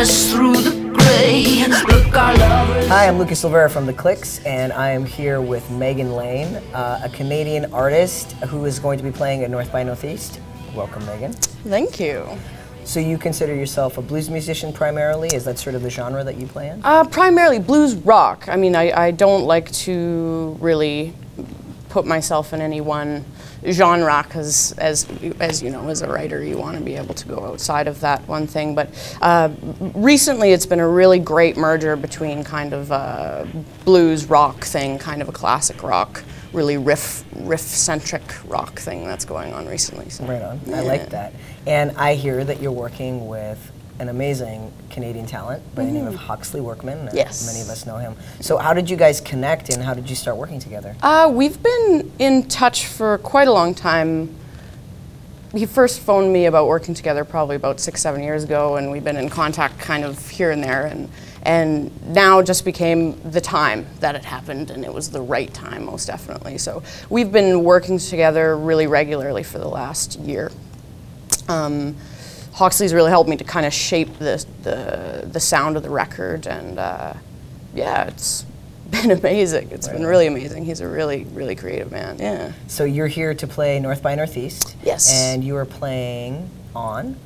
us through the gray. Look, our lovers. Hi, I'm Lucas Silvera from The Clicks, and I am here with Megan Lane, a Canadian artist who is going to be playing at North by Northeast. Welcome, Megan. Thank you. So you consider yourself a blues musician primarily? Is that sort of the genre that you play in? Primarily blues rock. I mean, I don't like to really put myself in any one genre, because as you know, as a writer, you want to be able to go outside of that one thing. But recently it's been a really great merger between kind of a blues rock thing, kind of a classic rock, really riff-centric rock thing that's going on recently. So. Right on. Yeah. I like that. And I hear that you're working with an amazing Canadian talent by the name of Huxley Workman. Yes. Many of us know him. So how did you guys connect, and how did you start working together? We've been in touch for quite a long time. He first phoned me about working together probably about 6-7 years ago, and we've been in contact kind of here and there, and now just became the time that it happened, and it was the right time, most definitely. So we've been working together really regularly for the last year. Huxley's really helped me to kind of shape the sound of the record, and yeah, it's been amazing. It's been really amazing. He's a really, really creative man. Yeah. So you're here to play North by Northeast. Yes. And you are playing on?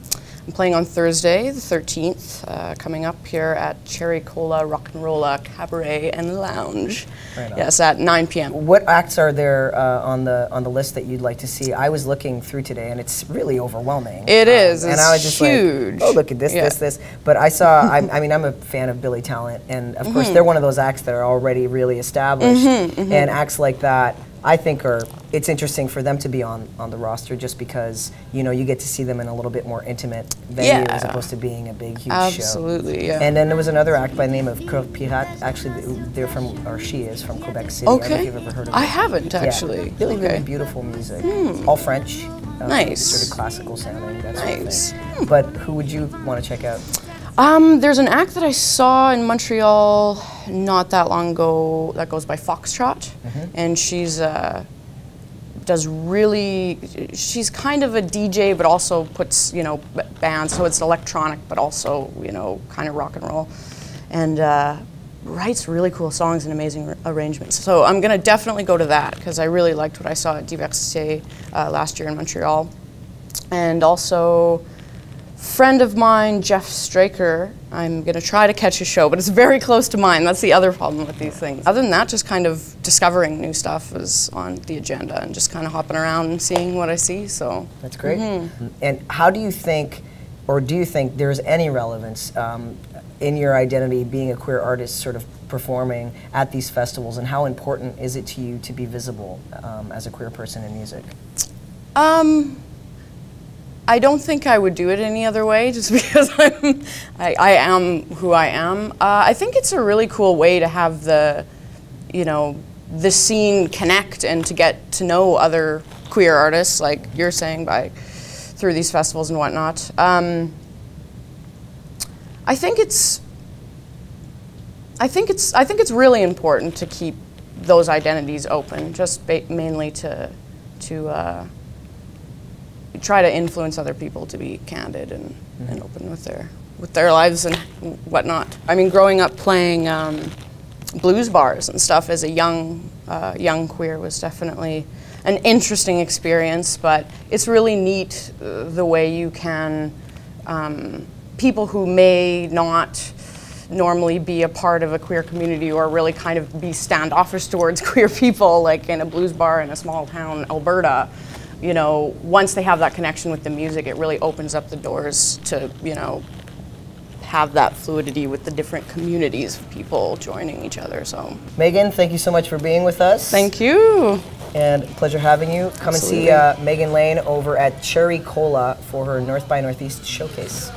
I'm playing on Thursday, the 13th, coming up here at Cherry Cola Rock and Rolla Cabaret and Lounge. Right on. Yes, at 9 p.m. What acts are there on the list that you'd like to see? I was looking through today, and it's really overwhelming. It is. And it's I was just huge. like, oh, look at this, this. But I saw. I mean, I'm a fan of Billy Talent, and of course, they're one of those acts that are already really established. And acts like that, I think, it's interesting for them to be on the roster, just because, you know, you get to see them in a little bit more intimate venue as opposed to being a big, huge show. Absolutely, yeah. And then there was another act by the name of Coeur Pirate. Actually, they're from, or she is from Quebec City. I don't know if you've ever heard of I it. haven't, actually. Yeah. Really, really beautiful music. All French. Nice. Sort of classical sounding, that sort of Nice. thing. But who would you want to check out? There's an act that I saw in Montreal not that long ago that goes by Foxtrot, and she's she's kind of a DJ, but also puts, you know, bands, so it's electronic, but also, you know, kind of rock and roll, and writes really cool songs and amazing arrangements. So I'm gonna definitely go to that, because I really liked what I saw at Diversité last year in Montreal. And also, friend of mine, Jeff Straker, I'm gonna try to catch his show, but it's very close to mine. That's the other problem with these things. Other than that, just kind of discovering new stuff is on the agenda, and just kind of hopping around and seeing what I see, so. That's great. And how do you think, or do you think there's any relevance in your identity being a queer artist, sort of performing at these festivals, and how important is it to you to be visible as a queer person in music? I don't think I would do it any other way, just because I am who I am. I think it's a really cool way to have the, you know, the scene connect and to get to know other queer artists, like you're saying, through these festivals and whatnot. I think it's really important to keep those identities open, just mainly to try to influence other people to be candid and open with their lives and whatnot. I mean, growing up playing blues bars and stuff as a young queer was definitely an interesting experience, but it's really neat the way you can, people who may not normally be a part of a queer community or really kind of be standoffish towards queer people, like in a blues bar in a small town, Alberta, you know, once they have that connection with the music, it really opens up the doors to, you know, have that fluidity with the different communities of people joining each other, so. Megan, thank you so much for being with us. Thank you. And pleasure having you. Come and see Megan Lane over at Cherry Cola for her North by Northeast showcase.